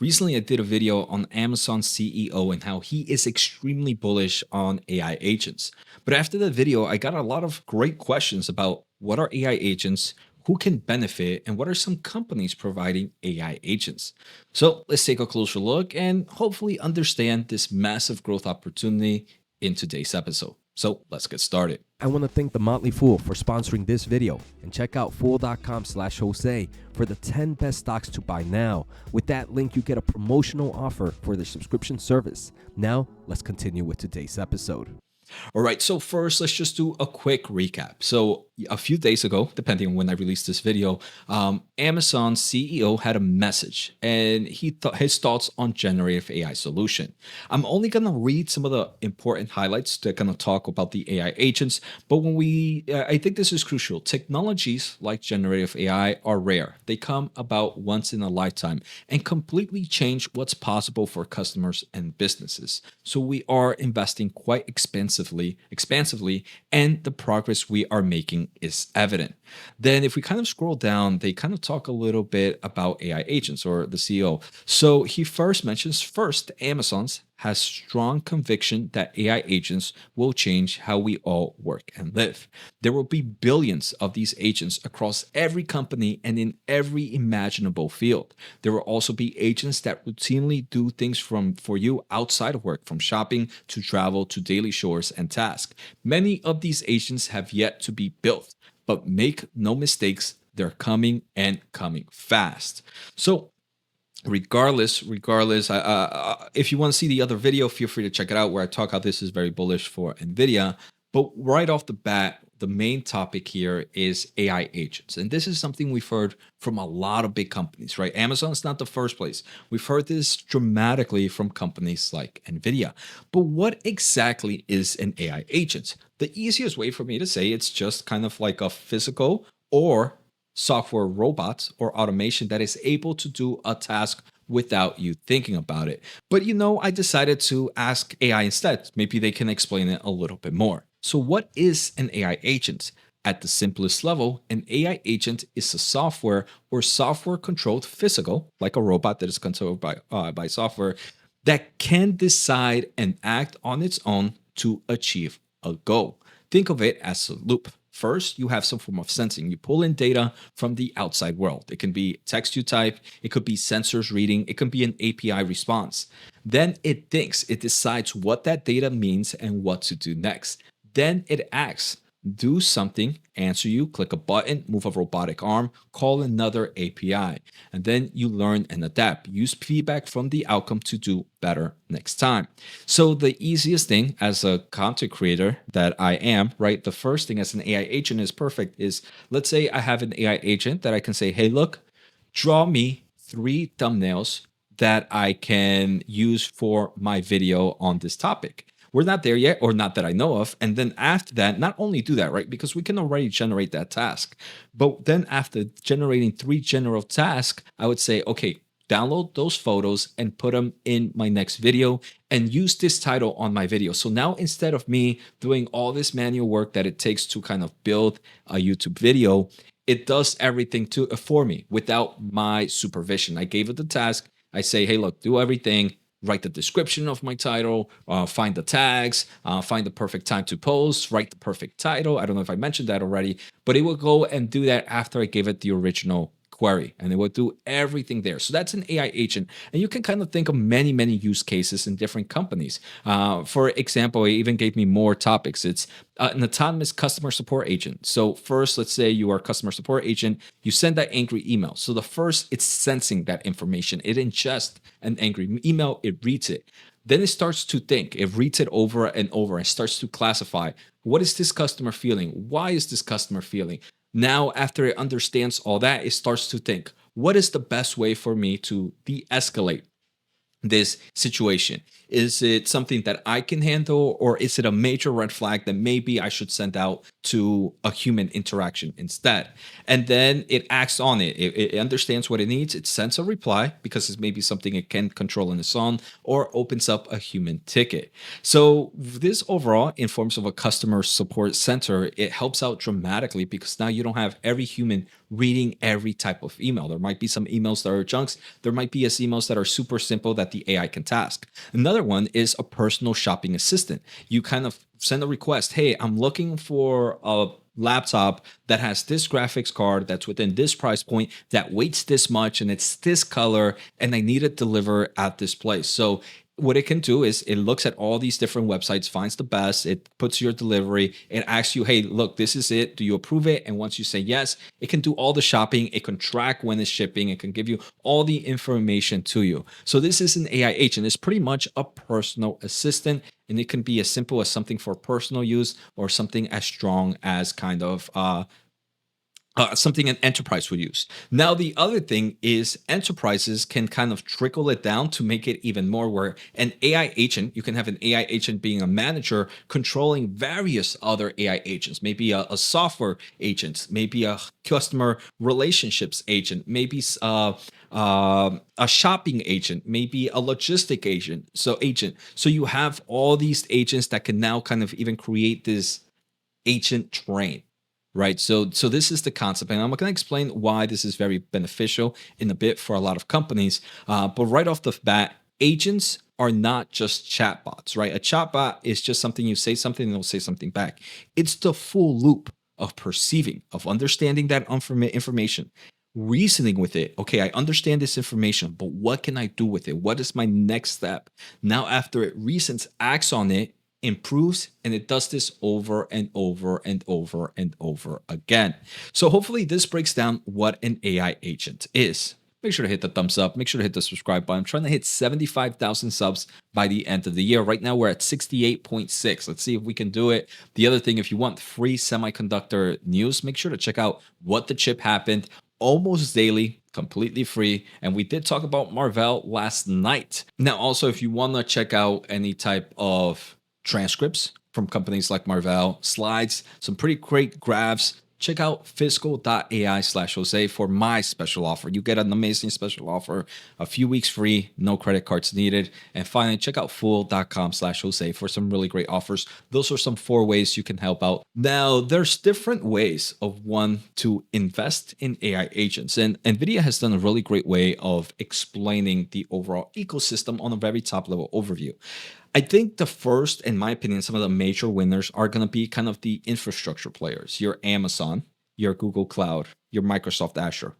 Recently, I did a video on Amazon's CEO and how he is extremely bullish on AI agents. But after the video, I got a lot of great questions about what are AI agents, who can benefit, and what are some companies providing AI agents. So let's take a closer look and hopefully understand this massive growth opportunity in today's episode. So let's get started. I want to thank The Motley Fool for sponsoring this video, and check out fool.com/Jose for the 10 best stocks to buy now. With that link, you get a promotional offer for the subscription service. Now, let's continue with today's episode. All right, so first, let's just do a quick recap. So, a few days ago, depending on when I released this video, Amazon's CEO had a message and his thoughts on generative AI solution. I'm only going to read some of the important highlights to kind of talk about the AI agents, but I think this is crucial. Technologies like generative AI are rare. They come about once in a lifetime and completely change what's possible for customers and businesses. So we are investing quite expansively, and the progress we are making is evident. Then, if we kind of scroll down, they kind of talk a little bit about AI agents or the CEO. So he first mentions Amazon's has strong conviction that AI agents will change how we all work and live. There will be billions of these agents across every company and in every imaginable field. There will also be agents that routinely do things for you outside of work, from shopping to travel to daily chores and tasks. Many of these agents have yet to be built, but make no mistakes, they're coming and coming fast. So regardless, if you want to see the other video, feel free to check it out where I talk how this is very bullish for Nvidia. But right off the bat, the main topic here is AI agents. And this is something we've heard from a lot of big companies, right? Amazon's not the first place. We've heard this dramatically from companies like Nvidia. But what exactly is an AI agent? The easiest way for me to say it's just kind of like a physical or software robot or automation that is able to do a task without you thinking about it. But I decided to ask AI instead. Maybe they can explain it a little bit more. So, what is an AI agent? At the simplest level, an AI agent is a software or software controlled physical, like a robot that is controlled by software, that can decide and act on its own to achieve a goal. Think of it as a loop. First, you have some form of sensing. You pull in data from the outside world. It can be text you type, it could be sensors reading, it could be an API response. Then it thinks, it decides what that data means and what to do next. Then it acts. Do something, answer you, click a button, move a robotic arm, call another API. And then you learn and adapt. Use feedback from the outcome to do better next time. So the easiest thing as a content creator that I am, right? The first thing as an AI agent is perfect is, let's say I have an AI agent that I can say, hey, look, draw me 3 thumbnails that I can use for my video on this topic. We're not there yet, or not that I know of. And then after that, not only do that, right? Because we can already generate that task. But then after generating 3 general tasks, I would say, okay, download those photos and put them in my next video and use this title on my video. So now instead of me doing all this manual work that it takes to kind of build a YouTube video, it does everything for me without my supervision. I gave it the task. I say, hey, look, do everything. Write the description of my title, find the tags, find the perfect time to post, write the perfect title. I don't know if I mentioned that already, but it will go and do that after I gave it the original query, and it will do everything there. So that's an AI agent. And you can kind of think of many use cases in different companies. For example, it even gave me more topics. It's an autonomous customer support agent. So first, let's say you are a customer support agent, you send that angry email. So the first, it's sensing that information. It ingests an angry email, it reads it. Then it starts to think, it reads it over and over and starts to classify, what is this customer feeling? Why is this customer feeling? Now, after it understands all that, it starts to think, what is the best way for me to de-escalate this situation? Is it something that I can handle, or is it a major red flag that maybe I should send out to a human interaction instead? And then it acts on it. It understands what it needs. It sends a reply because it's maybe something it can control on its own, or opens up a human ticket. So this overall, in forms of a customer support center, it helps out dramatically because now you don't have every human reading every type of email. There might be some emails that are junks. There might be emails that are super simple that the AI can task. Another one is a personal shopping assistant. You kind of send a request. Hey, I'm looking for a laptop that has this graphics card that's within this price point that weighs this much and it's this color and I need it delivered at this place. So what it can do is it looks at all these different websites, finds the best, it puts your delivery, it asks you, hey, look, this is it. Do you approve it? And once you say yes, it can do all the shopping. It can track when it's shipping. It can give you all the information to you. So this is an AI agent. It's pretty much a personal assistant. And it can be as simple as something for personal use or something as strong as kind of something an enterprise would use. Now, the other thing is enterprises can kind of trickle it down to make it even more where an AI agent, you can have an AI agent being a manager controlling various other AI agents, maybe a software agent, maybe a customer relationships agent, maybe a shopping agent, maybe a logistic agent. So you have all these agents that can now kind of even create this agent train. Right. So this is the concept. And I'm going to explain why this is very beneficial in a bit for a lot of companies. But right off the bat, agents are not just chatbots, right? A chatbot is just something you say something and it'll say something back. It's the full loop of perceiving, of understanding that information, reasoning with it. Okay, I understand this information, but what can I do with it? What is my next step? Now, after it reasons, acts on it, improves, and it does this over and over and over and over again. So hopefully this breaks down what an AI agent is. Make sure to hit the thumbs up. Make sure to hit the subscribe button. I'm trying to hit 75,000 subs by the end of the year. Right now we're at 68.6. Let's see if we can do it. The other thing, if you want free semiconductor news, make sure to check out What the Chip Happened almost daily, completely free. And we did talk about Marvell last night. Now, also, if you want to check out any type of transcripts from companies like Marvell, slides, some pretty great graphs, check out fiscal.ai/Jose for my special offer. You get an amazing special offer, a few weeks free, no credit cards needed. And finally, check out fool.com/Jose for some really great offers. Those are some 4 ways you can help out. Now, there's different ways of one to invest in AI agents. And Nvidia has done a really great way of explaining the overall ecosystem on a very top level overview. I think the first, in my opinion, some of the major winners are going to be kind of the infrastructure players, your Amazon, your Google Cloud, your Microsoft Azure.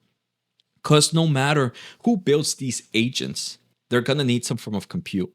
Because no matter who builds these agents, they're going to need some form of compute.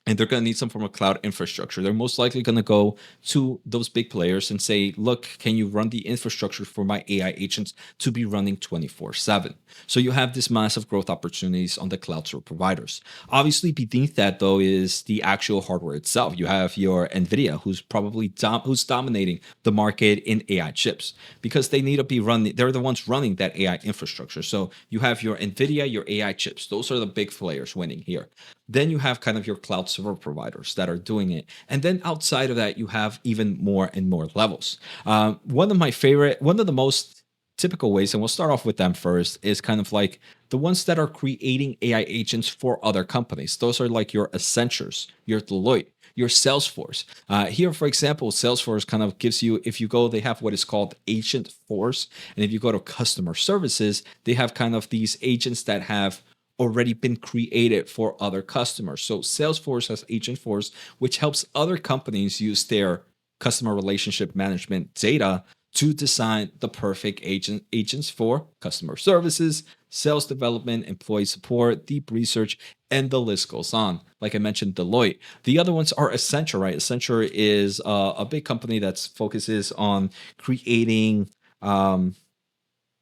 And they're going to need some form of cloud infrastructure. They're most likely going to go to those big players and say, look, can you run the infrastructure for my AI agents to be running 24/7? So you have this massive growth opportunities on the cloud service providers. Obviously, beneath that, though, is the actual hardware itself. You have your Nvidia, who's probably who's dominating the market in AI chips because they need to be running. They're the ones running that AI infrastructure. So you have your Nvidia, your AI chips. Those are the big players winning here. Then you have kind of your cloud server providers that are doing it. And then outside of that, you have even more and more levels. One of the most typical ways, and we'll start off with them first, is kind of like the ones that are creating AI agents for other companies. Those are like your Accentures, your Deloitte, your Salesforce. Here, for example, Salesforce kind of gives you, if you go, they have what is called Agent Force. And if you go to customer services, they have kind of these agents that have already been created for other customers. So Salesforce has Agent Force, which helps other companies use their customer relationship management data to design the perfect agents for customer services, sales development, employee support, deep research, and the list goes on. Like I mentioned, Deloitte. The other ones are Accenture, right? Accenture is a big company that focuses on creating kind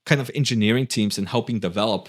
of engineering teams and helping develop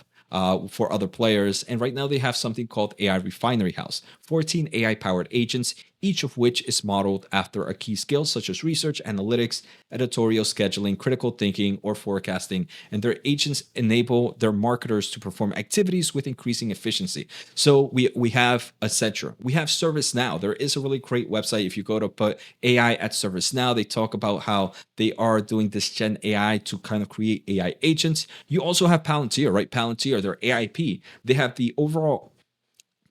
for other players. And right now they have something called AI Refinery House, 14 AI-powered agents, each of which is modeled after a key skill such as research, analytics, editorial scheduling, critical thinking, or forecasting. And their agents enable their marketers to perform activities with increasing efficiency. So we have Accenture. We have ServiceNow. There is a really great website. If you go to put AI at ServiceNow, they talk about how they are doing this Gen AI to kind of create AI agents. You also have Palanteer, right? Palanteer, their AIP. They have the overall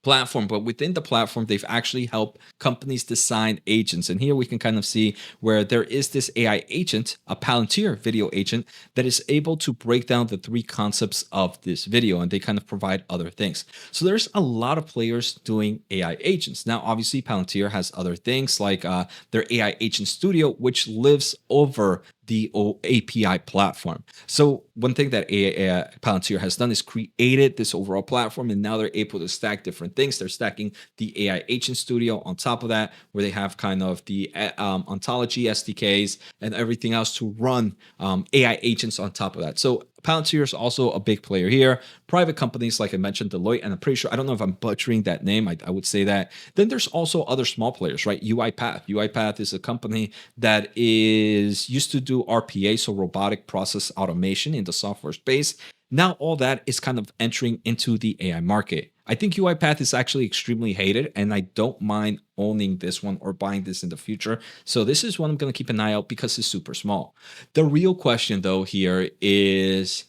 platform, but within the platform, they've actually helped companies design agents. And here we can kind of see where there is this AI agent, a Palanteer video agent, that is able to break down the three concepts of this video, and they kind of provide other things. So there's a lot of players doing AI agents. Now, obviously, Palanteer has other things like their AI agent studio, which lives over the API platform. So one thing that Palantir has done is created this overall platform, and now they're able to stack different things. They're stacking the AI Agent Studio on top of that, where they have kind of the ontology SDKs and everything else to run AI agents on top of that. So Palantir is also a big player here. Private companies, like I mentioned, Deloitte, and I'm pretty sure, I don't know if I'm butchering that name, I would say that. Then there's also other small players, right? UiPath. UiPath is a company that is used to do RPA, so robotic process automation in the software space. Now all that is kind of entering into the AI market. I think UiPath is actually extremely hated, and I don't mind owning this one or buying this in the future. So this is one I'm going to keep an eye out because it's super small. The real question, though, here is,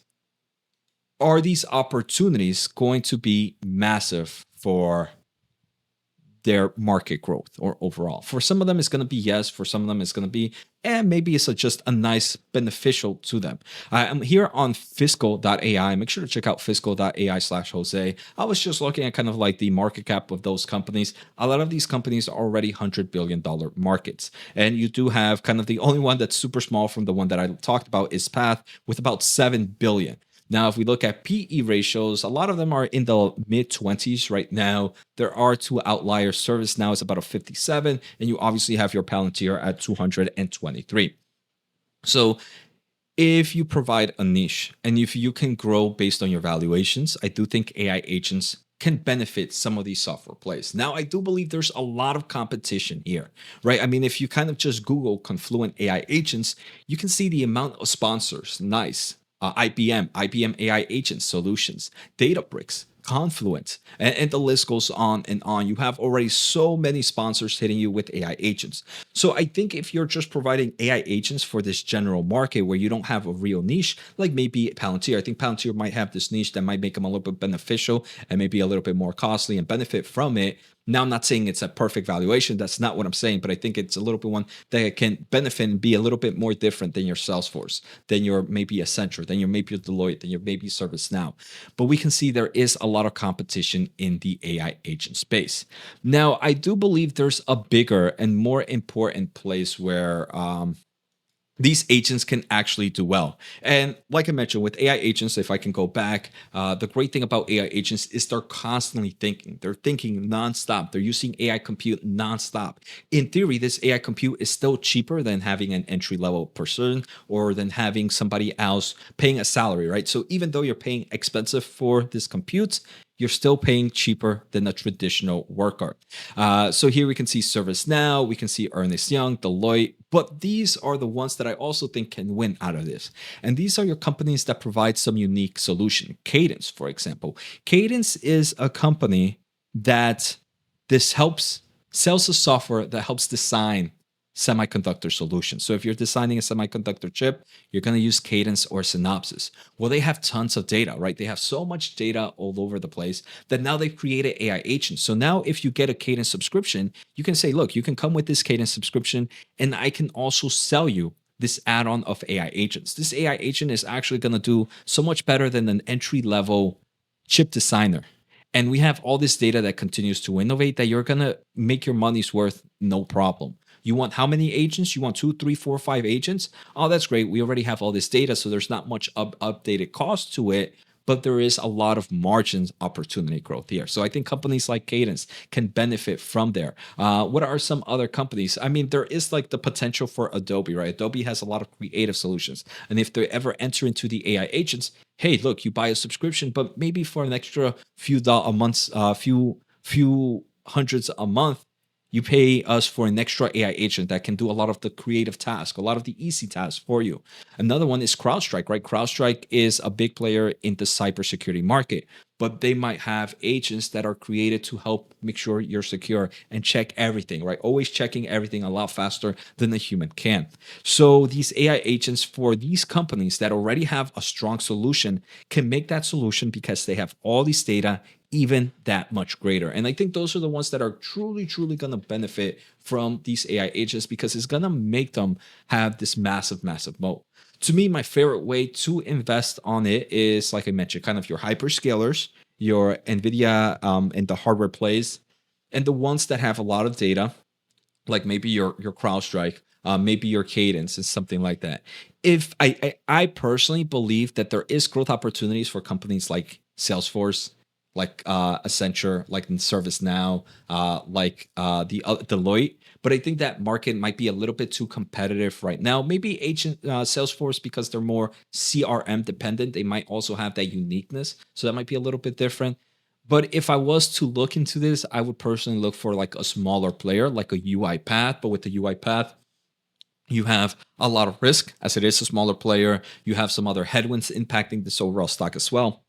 are these opportunities going to be massive for their market growth or overall? For some of them, it's going to be yes. For some of them, it's going to be, and maybe it's just a nice beneficial to them. I'm here on fiscal.ai. Make sure to check out fiscal.ai/Jose. I was just looking at kind of like the market cap of those companies. A lot of these companies are already $100 billion markets. And you do have kind of the only one that's super small from the one that I talked about is Path with about 7 billion. Now, if we look at PE ratios, a lot of them are in the mid 20s right now. There are two outliers. ServiceNow is about a 57, and you obviously have your Palantir at 223. So if you provide a niche and if you can grow based on your valuations, I do think AI agents can benefit some of these software plays. Now, I do believe there's a lot of competition here, right? I mean, if you kind of just Google Confluent AI agents, you can see the amount of sponsors. Nice. IBM AI Agent Solutions, Databricks, Confluent, and the list goes on and on. You have already so many sponsors hitting you with AI agents. So I think if you're just providing AI agents for this general market where you don't have a real niche, like maybe Palantir, I think Palantir might have this niche that might make them a little bit beneficial and maybe a little bit more costly and benefit from it. Now, I'm not saying it's a perfect valuation. That's not what I'm saying, but I think it's a little bit one that can benefit and be a little bit more different than your Salesforce, than your maybe Accenture, than your maybe Deloitte, than your maybe ServiceNow. But we can see there is a lot of competition in the AI agent space. Now, I do believe there's a bigger and more important place where these agents can actually do well. And like I mentioned, with AI agents, if I can go back, the great thing about AI agents is they're constantly thinking. They're thinking nonstop. They're using AI compute nonstop. In theory, this AI compute is still cheaper than having an entry-level person or than having somebody else paying a salary, right? So even though you're paying expensive for this compute, you're still paying cheaper than a traditional worker. So here we can see ServiceNow, we can see Ernst Young, Deloitte, but these are the ones that I also think can win out of this. And these are your companies that provide some unique solution. Cadence, for example. Cadence is a company that sells a software that helps design semiconductor solutions. So if you're designing a semiconductor chip, you're going to use Cadence or Synopsys. Well, they have tons of data, right? They have so much data all over the place that now they've created AI agents. So now if you get a Cadence subscription, you can say, look, you can come with this Cadence subscription, and I can also sell you this add-on of AI agents. This AI agent is actually going to do so much better than an entry-level chip designer. And we have all this data that continues to innovate that you're going to make your money's worth, no problem. You want how many agents? You want 2, 3, 4, 5 agents? Oh, that's great. We already have all this data, so there's not much updated cost to it, but there is a lot of margins opportunity growth here. So I think companies like Cadence can benefit from there. What are some other companies? I mean, there is like the potential for Adobe, right? Adobe has a lot of creative solutions. And if they ever enter into the AI agents, hey, look, you buy a subscription, but maybe for an extra few hundreds a month, you pay us for an extra AI agent that can do a lot of the creative tasks, a lot of the easy tasks for you. Another one is CrowdStrike, right? CrowdStrike is a big player in the cybersecurity market, but they might have agents that are created to help make sure you're secure and check everything, right? Always checking everything a lot faster than a human can. So these AI agents for these companies that already have a strong solution can make that solution because they have all this data even that much greater. And I think those are the ones that are truly, truly going to benefit from these AI agents because it's going to make them have this massive, massive moat. To me, my favorite way to invest on it is, like I mentioned, kind of your hyperscalers, your Nvidia and the hardware plays, and the ones that have a lot of data, like maybe your CrowdStrike, maybe your Cadence, and something like that. If I personally believe that there is growth opportunities for companies like Salesforce, like Accenture, like in ServiceNow, like the Deloitte. But I think that market might be a little bit too competitive right now. Maybe agent Salesforce, because they're more CRM dependent, they might also have that uniqueness. So that might be a little bit different. But if I was to look into this, I would personally look for like a smaller player, like a UiPath. But with the UiPath, you have a lot of risk as it is a smaller player. You have some other headwinds impacting this overall stock as well.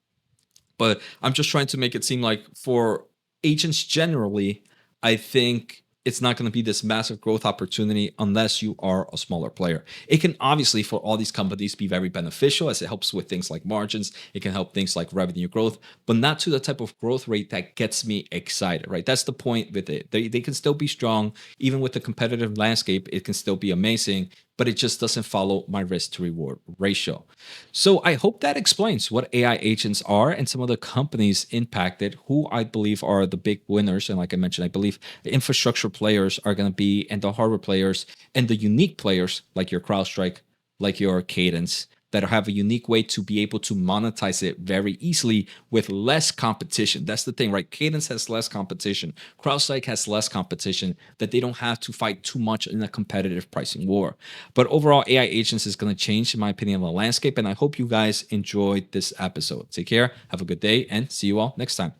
But I'm just trying to make it seem like for agents generally, I think it's not going to be this massive growth opportunity unless you are a smaller player. It can obviously, for all these companies, be very beneficial as it helps with things like margins. It can help things like revenue growth, but not to the type of growth rate that gets me excited, right? That's the point with it. They can still be strong. Even with the competitive landscape, it can still be amazing, but it just doesn't follow my risk to reward ratio. So I hope that explains what AI agents are and some of the companies impacted, who I believe are the big winners. And like I mentioned, I believe the infrastructure players are going to be, and the hardware players, and the unique players like your CrowdStrike, like your Cadence, that have a unique way to be able to monetize it very easily with less competition. That's the thing, right? Cadence has less competition. CrowdStrike has less competition, that they don't have to fight too much in a competitive pricing war. But overall, AI agents is going to change, in my opinion, the landscape. And I hope you guys enjoyed this episode. Take care, have a good day, and see you all next time.